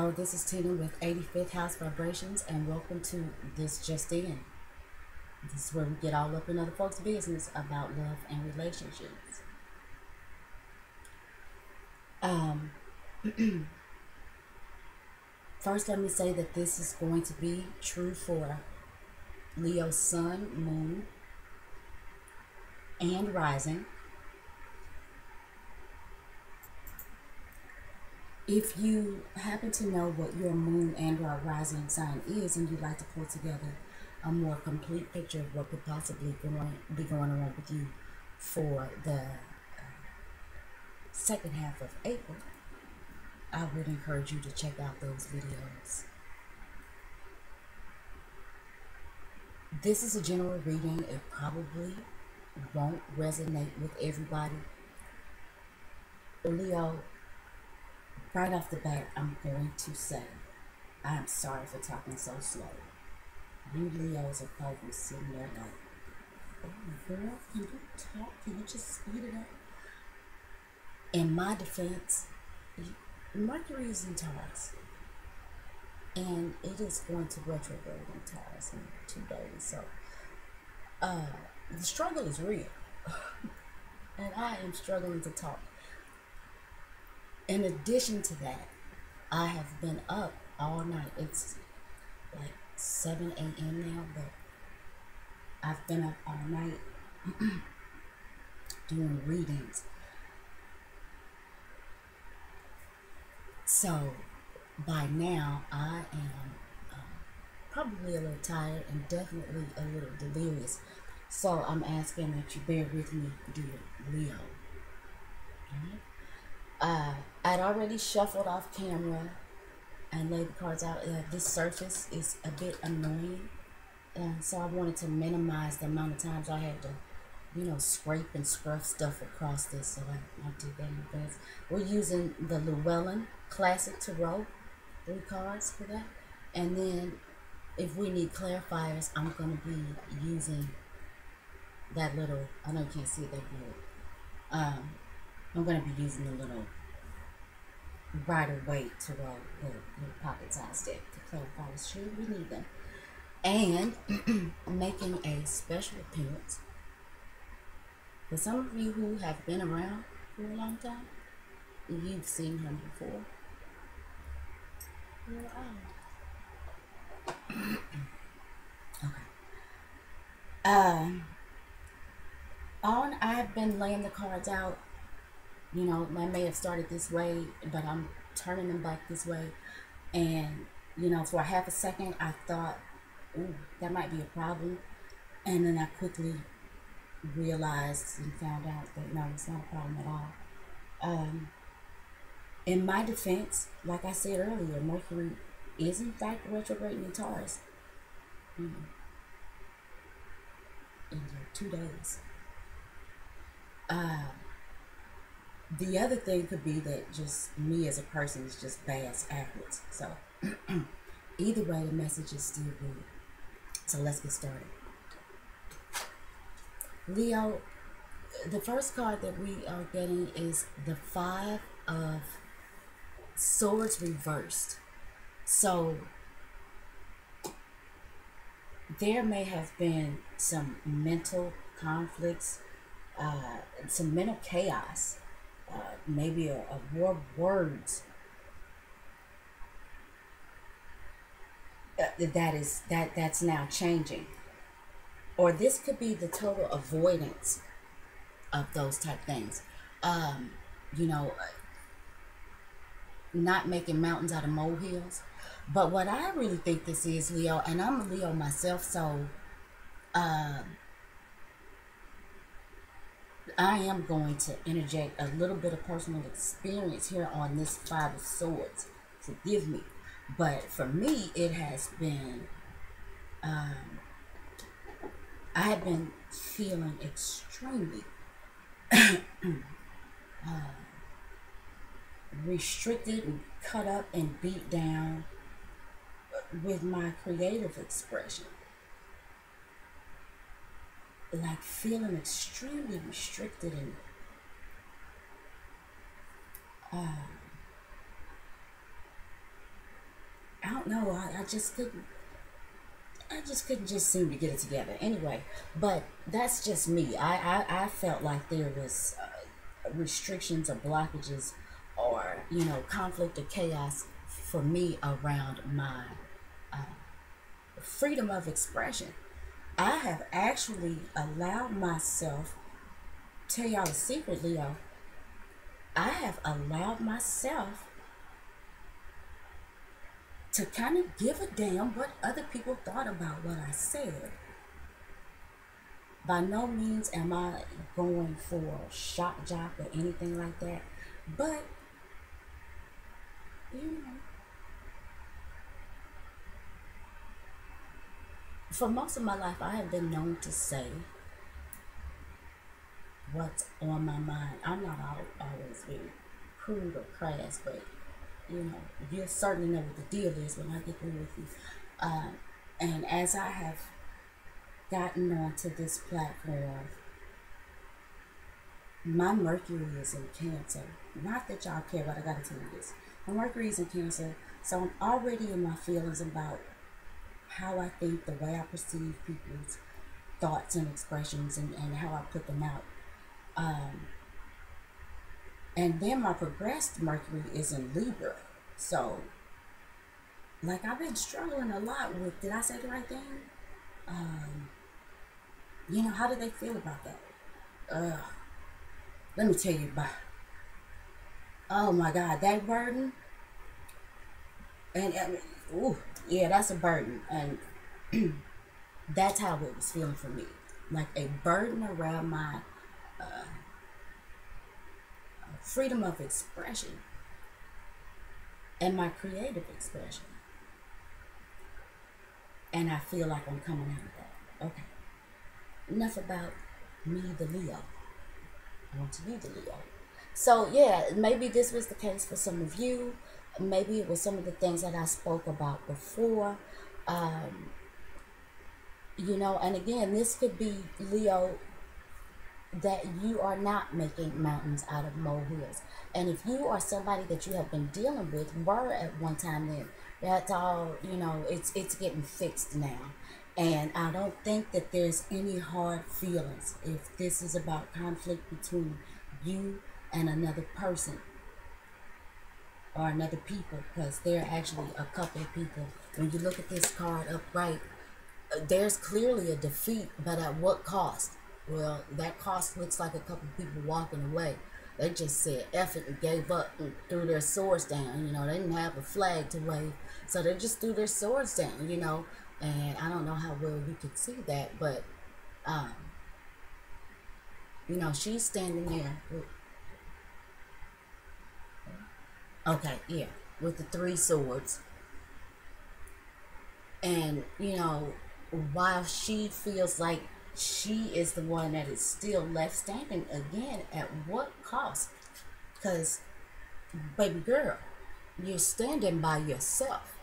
Hello, this is Tina with 85th House Vibrations, and welcome to This Just In. This is where we get all up in other folks' business about love and relationships. Um, First, let me say that this is going to be true for Leo's sun, moon, and rising. If you happen to know what your moon and or rising sign is and you'd like to pull together a more complete picture of what could possibly be going on with you for the second half of April, I would encourage you to check out those videos. This is a general reading. It probably won't resonate with everybody. Leo, right off the bat, I'm going to say, I'm sorry for talking so slow. You Leos are probably sitting there like, oh girl, can you talk? Can you just speed it up? In my defense, Mercury is in Taurus, and it is going to retrograde in Taurus in 2 days. So, the struggle is real, and I am struggling to talk. In addition to that, I have been up all night. It's like 7 a.m. now, but I've been up all night doing readings. So by now I am probably a little tired and definitely a little delirious. So I'm asking that you bear with me, dear Leo. I'd already shuffled off camera and laid the cards out. This surface is a bit annoying, so I wanted to minimize the amount of times I had to, scrape and scruff stuff across this. So I did that in advance. We're using the Llewellyn Classic Tarot, 3 cards for that. And then if we need clarifiers, I'm going to be using that little, I know you can't see it that good. I'm going to be using the little Rider-Waite Tarot, the little pocket-sized deck to clarify should we need them. And making a special appearance for some of you who have been around for a long time. You've seen him before. Okay. I've been laying the cards out. I may have started this way, but I'm turning them back this way. And, for a half a second, I thought, ooh, that might be a problem. And then I quickly realized and found out that no, it's not a problem at all. In my defense, like I said earlier, Mercury is in fact retrograding in Taurus in 2 days. The other thing could be that just me as a person is just bass backwards. So either way, the message is still good. So let's get started. Leo, the first card that we are getting is the 5 of Swords reversed. So there may have been some mental conflicts, some mental chaos, maybe a war of words that's now changing, or this could be the total avoidance of those type things. Not making mountains out of molehills. But what I really think this is, Leo, and I'm a Leo myself, so I am going to interject a little bit of personal experience here on this 5 of Swords. Forgive me. But for me, it has been, I have been feeling extremely restricted and cut up and beat down with my creative expression. Like feeling extremely restricted and don't know. I just couldn't. I just couldn't just seem to get it together. Anyway, but that's just me. I felt like there was restrictions or blockages or, conflict or chaos for me around my freedom of expression. I have actually allowed myself, tell y'all a secret, Leo, I have allowed myself to kind of give a damn what other people thought about what I said. By no means am I going for shock jock or anything like that, but you know, for most of my life, I have been known to say what's on my mind. I'm not always very crude or crass, but you'll certainly know what the deal is when I get through with you. And as I have gotten onto this platform, my Mercury is in Cancer. Not that y'all care, but I gotta tell you this. My Mercury is in Cancer, so I'm already in my feelings about how I think, the way I perceive people's thoughts and expressions, and how I put them out. And then my progressed Mercury is in Libra. So, like, I've been struggling a lot with, did I say the right thing? How do they feel about that? Let me tell you about, oh my God, that burden. And, ooh, yeah, that's a burden. And that's how it was feeling for me. Like a burden around my freedom of expression and my creative expression. And I feel like I'm coming out of that. Okay. Enough about me, the Leo. I want to be the Leo. So yeah, maybe this was the case for some of you. Maybe it was some of the things that I spoke about before. And again, this could be, Leo, that you are not making mountains out of molehills. And if you are somebody that you have been dealing with, were at one time, then that's all, it's getting fixed now. And I don't think that there's any hard feelings if this is about conflict between you and another person or another people, because there are actually a couple of people. When you look at this card upright, there's clearly a defeat, but at what cost? Well, that cost looks like a couple of people walking away. They just said F it and gave up and threw their swords down. They didn't have a flag to wave, so they just threw their swords down, And I don't know how well you could see that, but, she's standing there with, okay, yeah, with the three swords. And, while she feels like she is the one that is still left standing, again, at what cost? Because, baby girl, you're standing by yourself.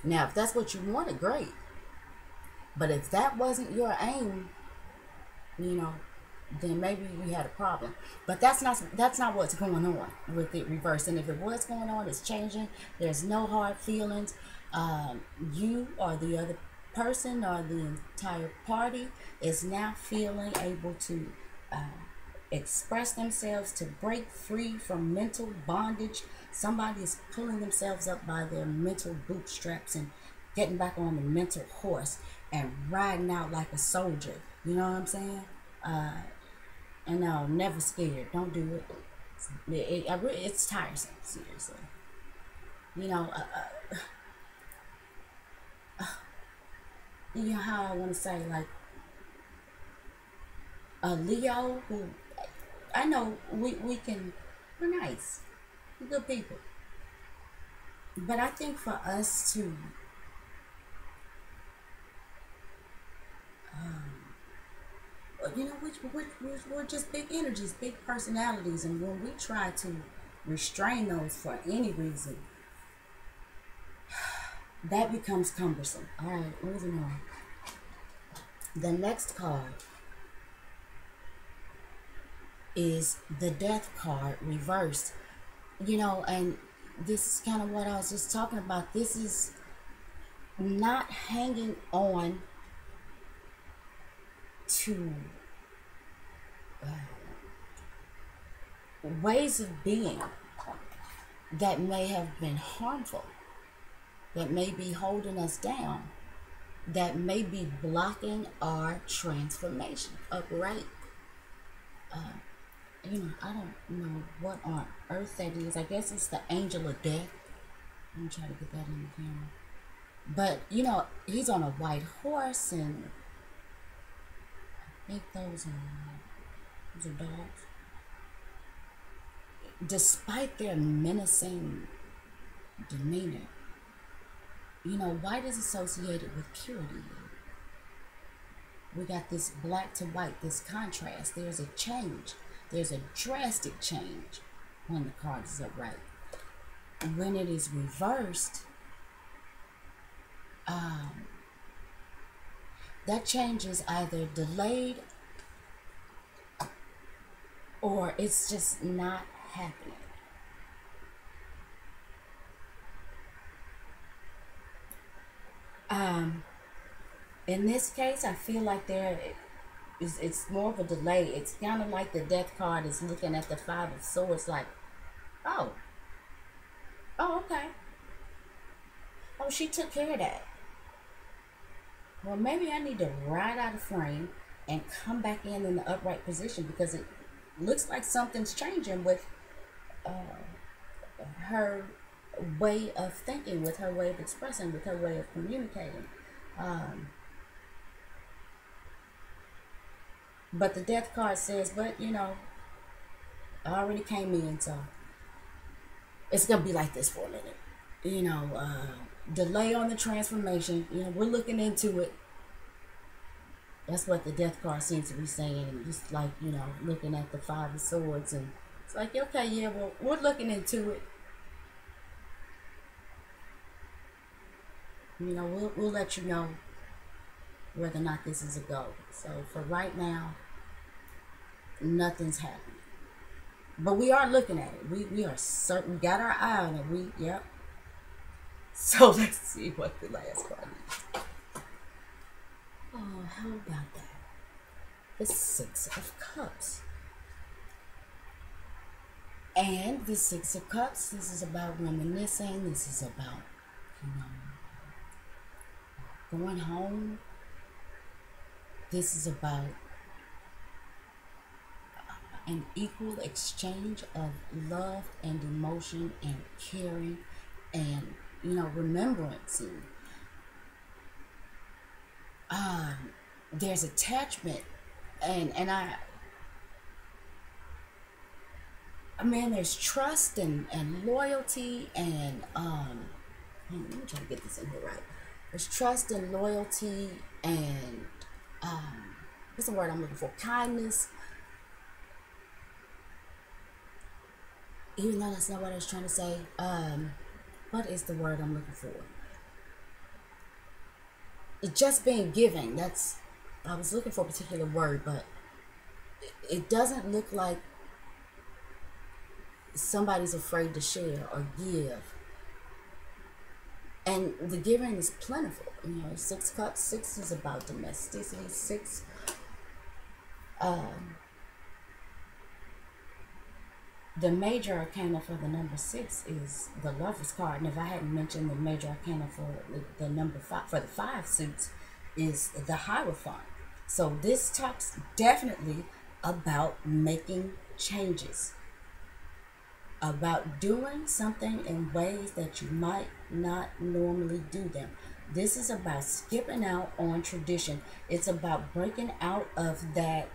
Now, if that's what you wanted, great. But if that wasn't your aim, then maybe we had a problem. But that's not what's going on with it reversed. And if it was going on, it's changing. There's no hard feelings. You or the other person or the entire party is now feeling able to express themselves, to break free from mental bondage. Somebody is pulling themselves up by their mental bootstraps and getting back on the mental horse and riding out like a soldier. You know what I'm saying? And no, never scared. Don't do it. It's tiresome, seriously. How I want to say, like, Leo, who, I know we're nice. We're good people. But I think for us to we're just big energies, big personalities, and when we try to restrain those for any reason, that becomes cumbersome. All right, moving on. The next card is the Death card reversed. And this is kind of what I was just talking about. This is not hanging on to ways of being that may have been harmful, that may be holding us down, that may be blocking our transformation upright. I don't know what on earth that is. I guess it's the angel of death. Let me try to get that in the camera. But he's on a white horse, and I think those are dogs. Despite their menacing demeanor, white is associated with purity. We got this black to white, this contrast. There's a change. There's a drastic change when the card is upright. When it is reversed, that change is either delayed or it's just not happening. In this case, I feel like it's more of a delay. It's kind of like the death card is looking at the Five of Swords like, oh, okay. Oh, she took care of that. Well, maybe I need to ride out of frame and come back in the upright position, because it looks like something's changing with her way of thinking, with her way of expressing, with her way of communicating. But the death card says, but I already came in, so it's gonna be like this for a minute. Delay on the transformation. We're looking into it. That's what the death card seems to be saying. And just like, looking at the Five of Swords, and it's like, okay, yeah, well, we're looking into it. We'll let you know whether or not this is a go. So for right now, nothing's happening. But we are looking at it. We are certain. We got our eye on it. Yep. So let's see what the last card is. Oh, how about that? The Six of Cups. And the Six of Cups, this is about reminiscing. This is about, going home. This is about an equal exchange of love and emotion and caring and, remembrance. There's attachment, and there's trust and loyalty, and let me try to get this in here right. There's trust and loyalty and what's the word I'm looking for? Kindness. Even though that's not what I was trying to say. What is the word I'm looking for? It's just being giving. I was looking for a particular word, but it doesn't look like somebody's afraid to share or give. And the giving is plentiful. Six Cups. Six is about domesticity. Six. The major arcana for the number 6 is the Lover's card. And if I hadn't mentioned, the major arcana for the number 5, for the 5 suits, is the Hierophant. So this talks definitely about making changes, about doing something in ways that you might not normally do them. This is about skipping out on tradition. It's about breaking out of that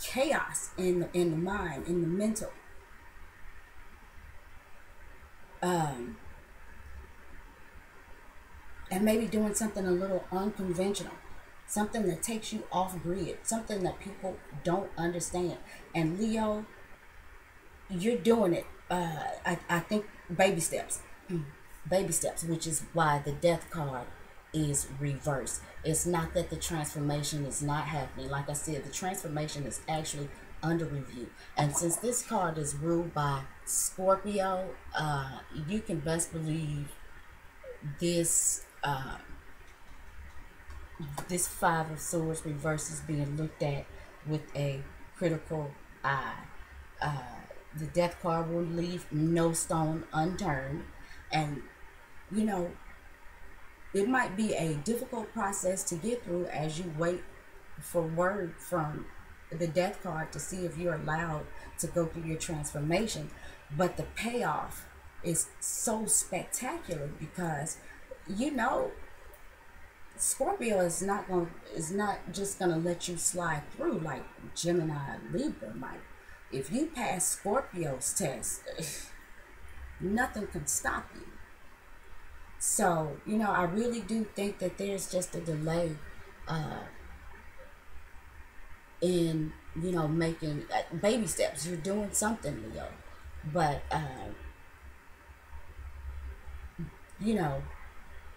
chaos in the mind, in the mental. And maybe doing something a little unconventional, something that takes you off grid, something that people don't understand. And Leo, you're doing it. I think baby steps, which is why the Death card is reversed. It's not that the transformation is not happening. Like I said, the transformation is actually under review. And since this card is ruled by Scorpio, you can best believe this this Five of Swords reverse is being looked at with a critical eye. The Death card will leave no stone unturned, and you know it might be a difficult process to get through as you wait for word from the Death card to see if you're allowed to go through your transformation. But the payoff is so spectacular because you know Scorpio is not just gonna let you slide through like Gemini and Libra might. If you pass Scorpio's test, nothing can stop you. So, I really do think that there's just a delay in, making baby steps. You're doing something, Leo. But, you know,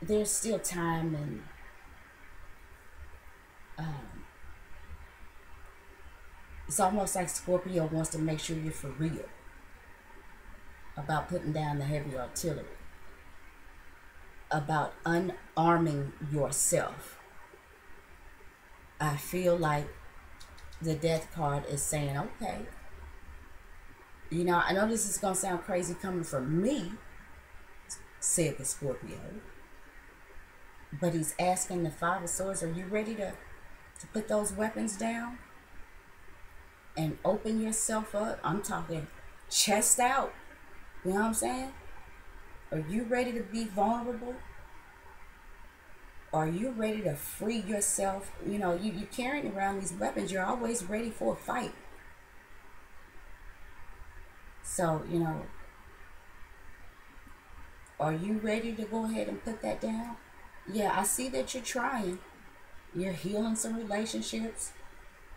there's still time, and it's almost like Scorpio wants to make sure you're for real about putting down the heavy artillery, about unarming yourself. I feel like the Death card is saying, okay, I know this is going to sound crazy coming from me, said the Scorpio, but he's asking the Five of Swords, are you ready to put those weapons down and open yourself up? I'm talking chest out. You know what I'm saying? Are you ready to be vulnerable? Are you ready to free yourself? You're carrying around these weapons. You're always ready for a fight. So, are you ready to go ahead and put that down? Yeah, I see that you're trying. You're healing some relationships.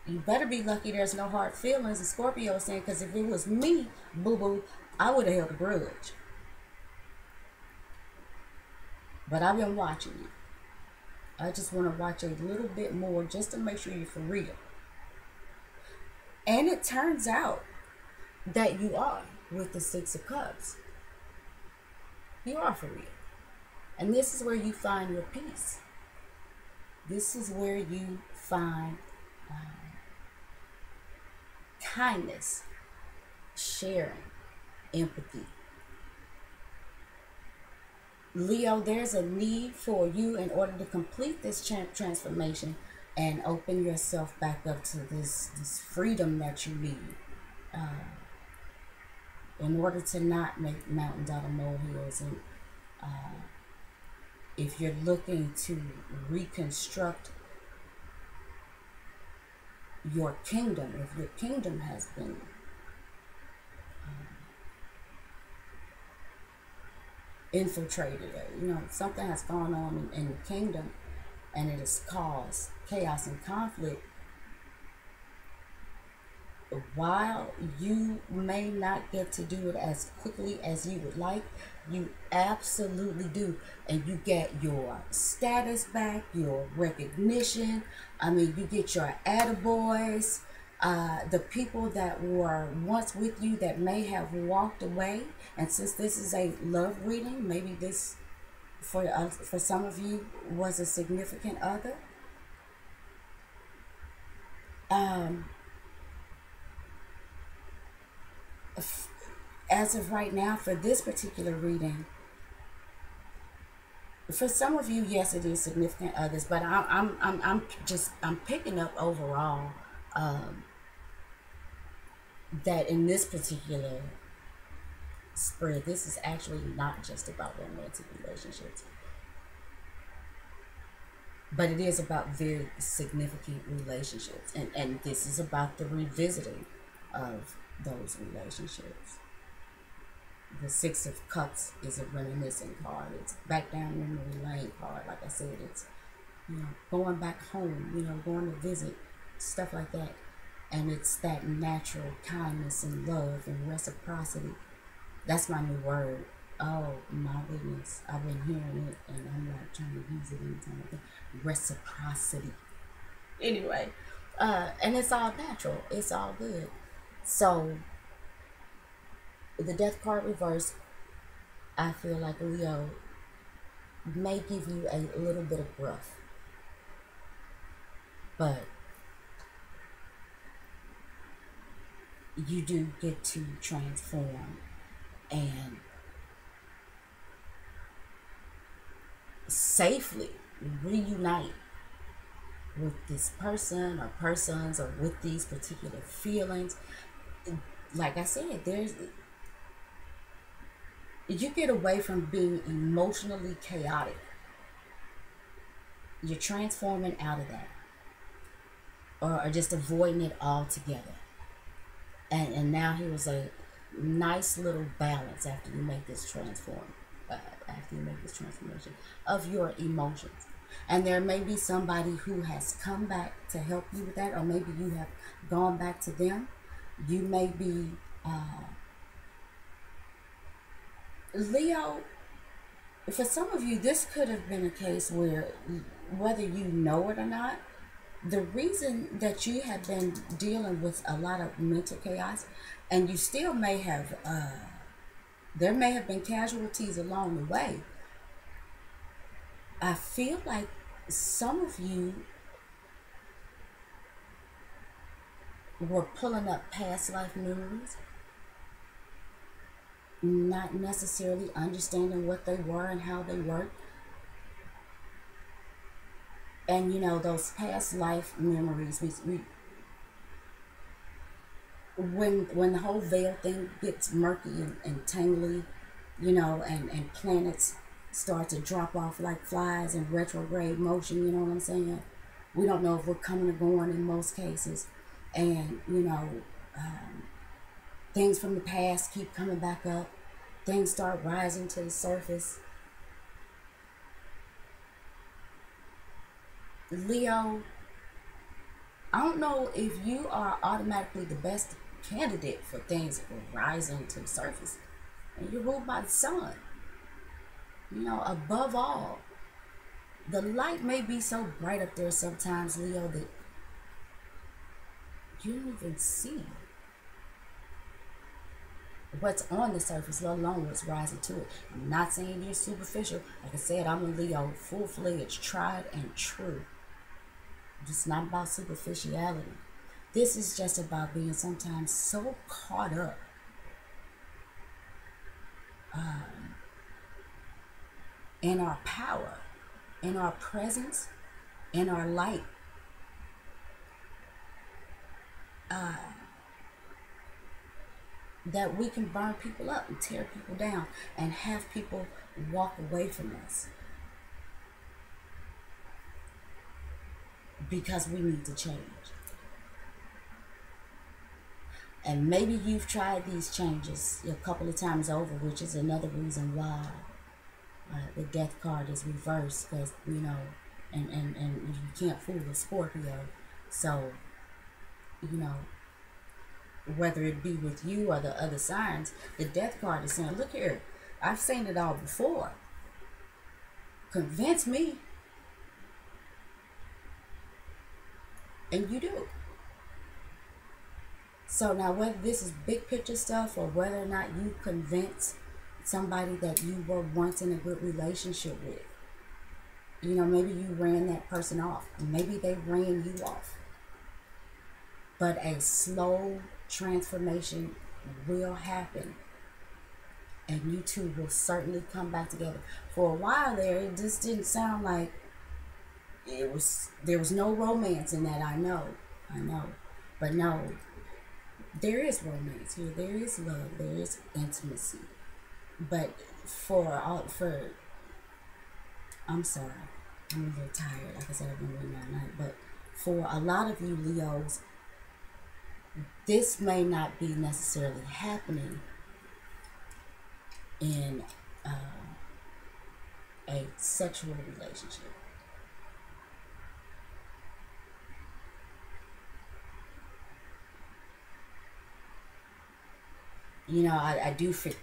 You better be lucky there's no hard feelings. And Scorpio is saying, because if it was me, boo-boo, I would have held a grudge. But I've been watching you. I just want to watch a little bit more just to make sure you're for real. And it turns out that you are with the Six of Cups. You are for real. And this is where you find your peace. This is where you find kindness, sharing, empathy. Leo, there's a need for you in order to complete this transformation and open yourself back up to this freedom that you need. In order to not make mountains out of molehills. And if you're looking to reconstruct your kingdom, if your kingdom has been infiltrated, something has gone on in the kingdom and it has caused chaos and conflict, while you may not get to do it as quickly as you would like, you absolutely do. And you get your status back, your recognition. You get your attaboys. The people that were once with you that may have walked away. And since this is a love reading, maybe this, for some of you, was a significant other. As of right now, for this particular reading, for some of you, yes, it is significant others, but I'm picking up overall that in this particular spread, this is actually not just about romantic relationships, but it is about very significant relationships, and this is about the revisiting of those relationships. The Six of Cups is a reminiscing card. It's back down memory lane card. Like I said, it's going back home, going to visit, stuff like that. And it's that natural kindness and love and reciprocity. That's my new word. Oh my goodness, I've been hearing it and I'm not trying to use it anytime. Reciprocity. Anyway, And it's all natural. It's all good. So the death card reverse, I feel like Leo may give you a little bit of gruff, but you do get to transform and safely reunite with this person or persons or with these particular feelings. Like I said, there's you get away from being emotionally chaotic. You're transforming out of that, or just avoiding it altogether. And now he was a nice little balance after you make this after you make this transformation of your emotions. And there may be somebody who has come back to help you with that, or maybe you have gone back to them. You may be Leo. For some of you, this could have been a case where, whether you know it or not, the reason that you have been dealing with a lot of mental chaos, and you still may have, there may have been casualties along the way. I feel like some of you were pulling up past life memories, not necessarily understanding what they were and how they worked. And you know, those past life memories, when the whole veil thing gets murky and tangly, you know, and planets start to drop off like flies in retrograde motion, you know what I'm saying? We don't know if we're coming or going in most cases. And, you know, things from the past keep coming back up. Things start rising to the surface. Leo, I don't know if you are automatically the best candidate for things rising to the surface. And you're ruled by the sun. You know, above all, the light may be so bright up there sometimes, Leo, that you don't even see what's on the surface, let alone what's rising to it. I'm not saying you're superficial. Like I said, I'm a Leo, full-fledged, tried and true. It's not about superficiality. This is just about being sometimes so caught up in our power, in our presence, in our light. That we can burn people up and tear people down and have people walk away from us because we need to change. And maybe you've tried these changes a couple of times over, which is another reason why the death card is reversed, because, you know, and you can't fool a Scorpio. So, you know, whether it be with you or the other signs, the death card is saying, look here, I've seen it all before. Convince me. And you do. So now, whether this is big picture stuff or whether or not you convince somebody that you were once in a good relationship with, you know, maybe you ran that person off. Maybe they ran you off. But a slow transformation will happen. And you two will certainly come back together. For a while there, it just didn't sound like there was no romance in that. I know. But no, there is romance here. There is love. There is intimacy. But I'm sorry, I'm a little tired. Like I said, I've been reading all night. But for a lot of you Leos, this may not be necessarily happening in a sexual relationship. You know, I do feel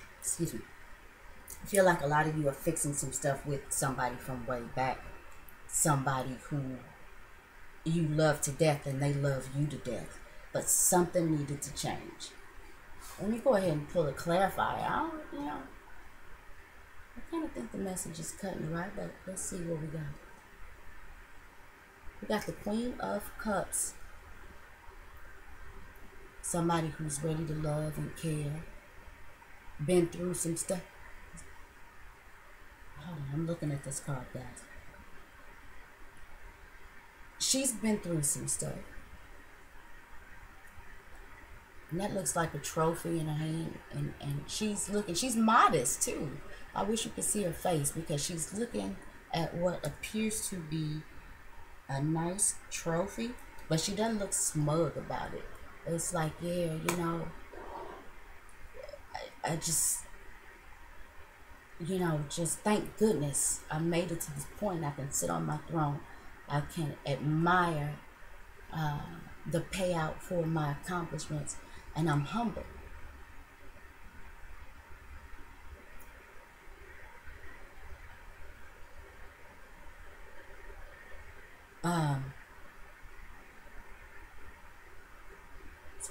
like a lot of you are fixing some stuff with somebody from way back. Somebody who you love to death and they love you to death. But something needed to change. Let me go ahead and pull a clarifier. I kind of think the message is cutting right, but let's see what we got. We got the Queen of Cups. Somebody who's ready to love and care. Been through some stuff. Hold on, I'm looking at this card, guys. She's been through some stuff. And that looks like a trophy in her hand. And she's looking, she's modest too. I wish you could see her face because she's looking at what appears to be a nice trophy. But she doesn't look smug about it. It's like, yeah, you know, I just, you know, just thank goodness I made it to this point. I can sit on my throne. I can admire the payout for my accomplishments, and I'm humble. Let's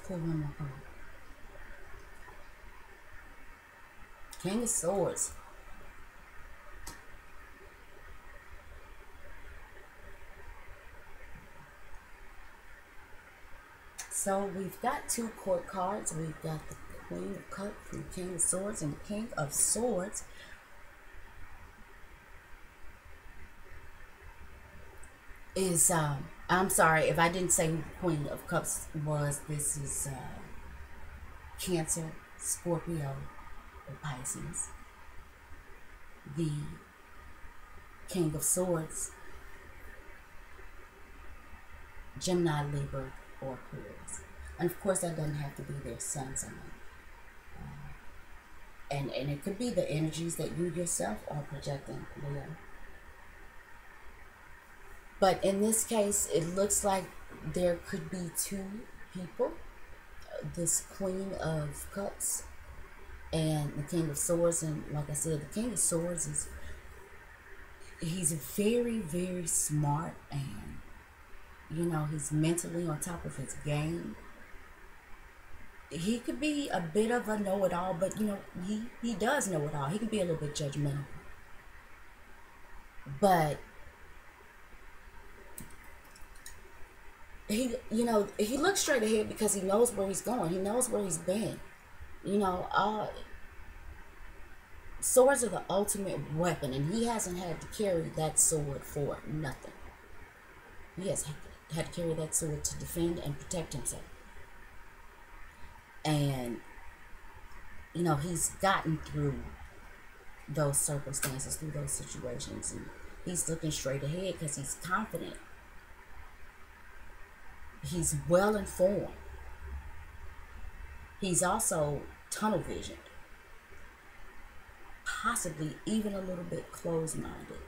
pull one more card. King of Swords. So we've got two court cards. We've got the Queen of Cups and the King of Swords, and the King of Swords is I'm sorry if I didn't say who the Queen of Cups was. This is Cancer, Scorpio, or Pisces. The King of Swords, Gemini, Libra, or Aquarius. And of course that doesn't have to be their sun sign. And it could be the energies that you yourself are projecting, Leo. But in this case, it looks like there could be two people. This Queen of Cups and the King of Swords. And like I said, the King of Swords is, he's very, very smart, and you know, he's mentally on top of his game. He could be a bit of a know-it-all, but you know, he does know it all. He can be a little bit judgmental. But he, you know, he looks straight ahead because he knows where he's going. He knows where he's been. You know, swords are the ultimate weapon, and he hasn't had to carry that sword for nothing. He has had to carry that sword to defend and protect himself. And, you know, he's gotten through those circumstances, through those situations, and he's looking straight ahead because he's confident. He's well informed. He's also tunnel visioned, possibly even a little bit closed-minded.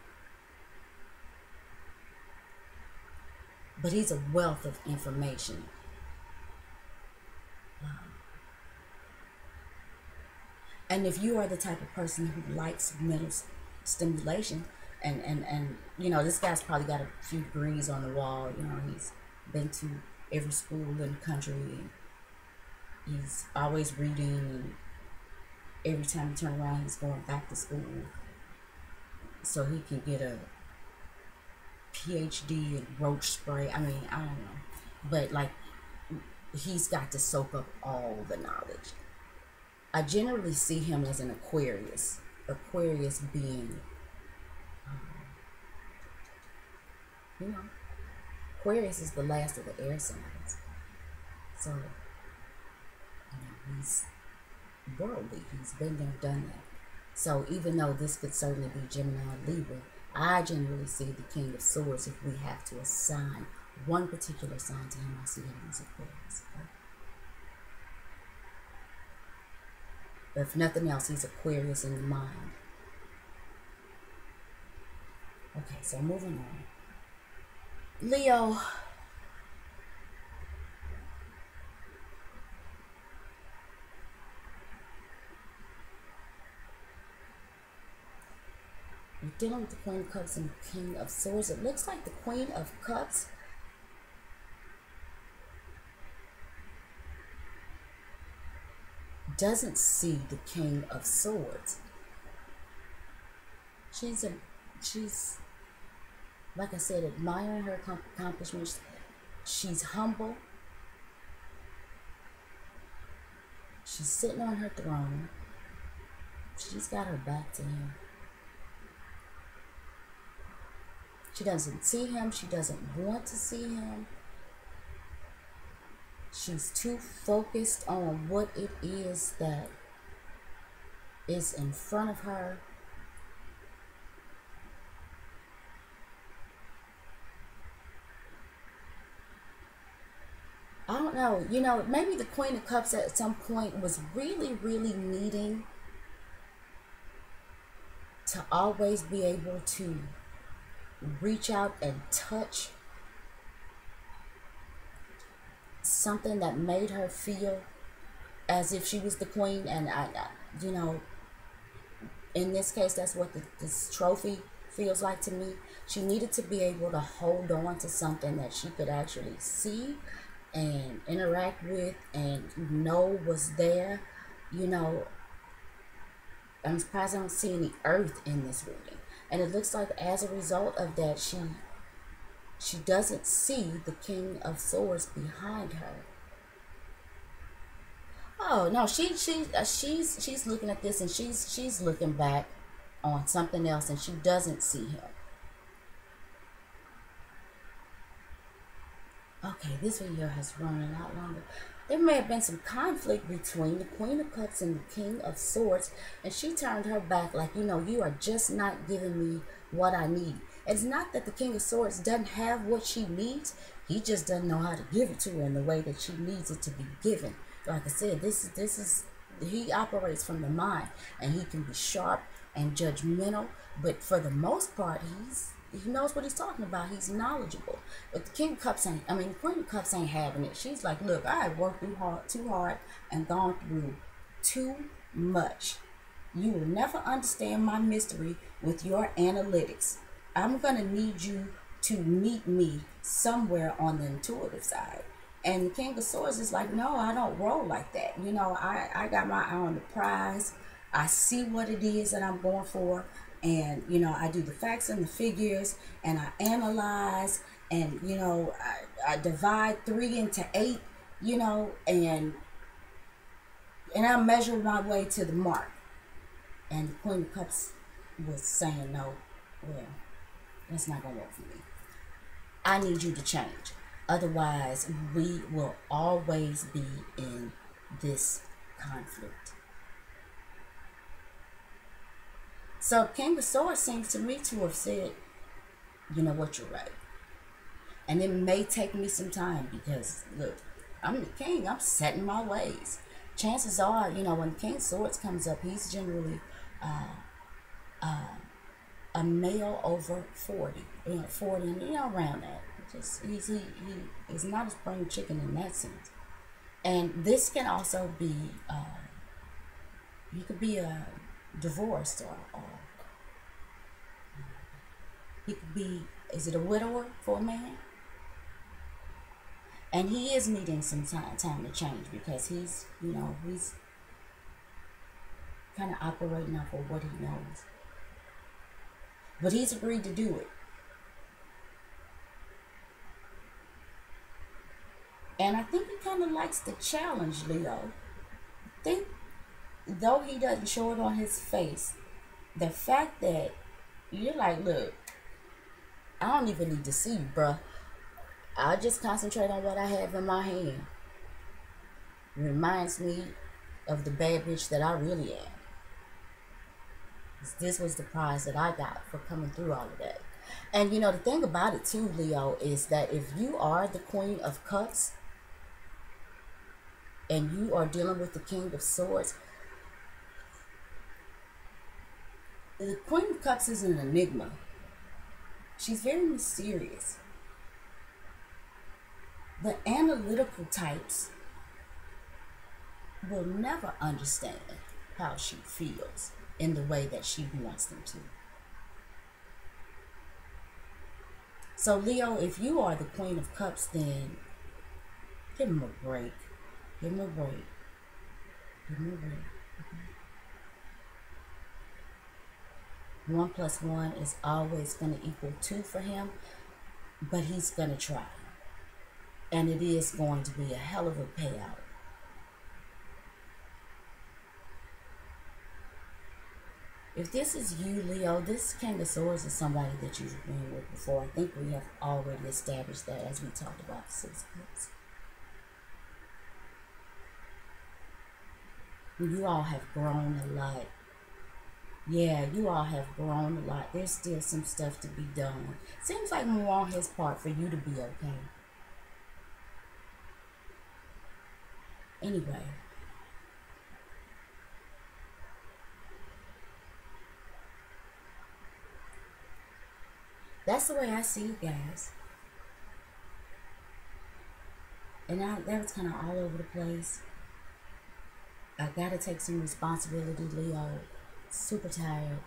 But he's a wealth of information. And if you are the type of person who likes mental stimulation, and you know, this guy's probably got a few degrees on the wall. You know, he's been to every school in the country, and he's always reading, and every time you turn around, he's going back to school so he can get a PhD in roach spray. I mean, I don't know, but like, he's got to soak up all the knowledge. I generally see him as an Aquarius. Aquarius being, you know, Aquarius is the last of the air signs. So, you know, he's worldly. He's been there, done that. So even though this could certainly be Gemini or Libra, I generally see the King of Swords. If we have to assign one particular sign to him, I see him as Aquarius. Okay? But if nothing else, he's Aquarius in the mind. Okay, so moving on. Leo. We're dealing with the Queen of Cups and the King of Swords. It looks like the Queen of Cups doesn't see the King of Swords. She's like I said, admiring her accomplishments. She's humble. She's sitting on her throne. She's got her back to him. She doesn't see him. She doesn't want to see him. She's too focused on what it is that is in front of her. I don't know. You know, maybe the Queen of Cups at some point was really, really needing to always be able to reach out and touch something that made her feel as if she was the queen. And you know, in this case, that's what this trophy feels like to me. She needed to be able to hold on to something that she could actually see and interact with and know was there. You know, I'm surprised I don't see any earth in this reading. And it looks like as a result of that, she doesn't see the King of Swords behind her. Oh no, she's looking at this, and she's looking back on something else, and she doesn't see him. Okay, this video has run a lot longer. There may have been some conflict between the Queen of Cups and the King of Swords, and she turned her back like, you know, you are just not giving me what I need. It's not that the King of Swords doesn't have what she needs. He just doesn't know how to give it to her in the way that she needs it to be given. Like I said, this is he operates from the mind, and he can be sharp and judgmental, but for the most part, he knows what he's talking about. He's knowledgeable. But the King of Cups ain't, the Queen of Cups ain't having it. She's like, look, I have worked too hard and gone through too much. You will never understand my mystery with your analytics. I'm going to need you to meet me somewhere on the intuitive side. And the King of Swords is like, no, I don't roll like that. You know, I got my eye on the prize. I see what it is that I'm going for. And, you know, I do the facts and the figures, and I analyze, and, you know, I divide 3 into 8, you know, and I measure my way to the mark. And the Queen of Cups was saying, no, well, that's not going to work for me. I need you to change. Otherwise, we will always be in this conflict. So King of Swords seems to me to have said, you know what, you're right. And it may take me some time because, look, I'm the king. I'm setting my ways. Chances are, you know, when King of Swords comes up, he's generally a male over 40. You know, 40, and, you know, around that. Just he is not a spring chicken in that sense. And this can also be, you could be divorced, or he could be, is it a widower for a man? And he is needing some time to change, because he's, you know, he's kind of operating off of what he knows. But he's agreed to do it. And I think he kind of likes the challenge, Leo. I think, though he doesn't show it on his face, the fact that you're like, look, I don't even need to see you, bruh. I just concentrate on what I have in my hand. It reminds me of the bad bitch that I really am. This was the prize that I got for coming through all of that. And you know, the thing about it too, Leo, is that if you are the Queen of Cups and you are dealing with the King of Swords, the Queen of Cups is an enigma. She's very mysterious. The analytical types will never understand how she feels in the way that she wants them to. So Leo, if you are the Queen of Cups, then give him a break. Give him a break. Remember, 1 plus 1 is always going to equal 2 for him, but he's going to try. And it is going to be a hell of a payout. If this is you, Leo, this King of Swords is somebody that you've been with before. I think we have already established that as we talked about the 6 of Cups. You all have grown a lot. Yeah, you all have grown a lot. There's still some stuff to be done. Seems like more on his part for you to be okay. Anyway. That's the way I see it, guys. And that was kind of all over the place. I gotta take some responsibility, Leo. Super tired.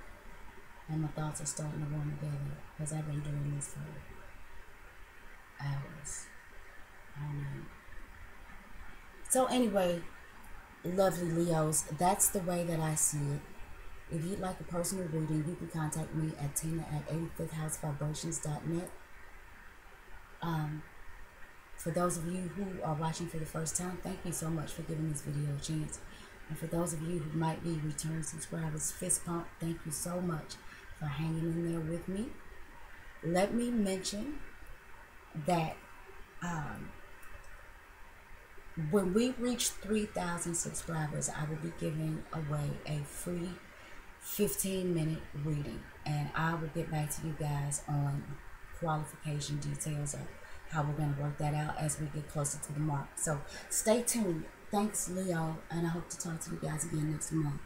And my thoughts are starting to run together because I've been doing this for hours. All night. So anyway, lovely Leos, that's the way that I see it. If you'd like a personal reading, you can contact me at tina@85thhousevibrations.net. For those of you who are watching for the first time, thank you so much for giving this video a chance. And for those of you who might be return subscribers, fist pump, thank you so much for hanging in there with me. Let me mention that when we reach 3,000 subscribers, I will be giving away a free 15-minute reading. And I will get back to you guys on qualification details of how we're going to work that out as we get closer to the mark. So stay tuned. Thanks, Leo, and I hope to talk to you guys again next month.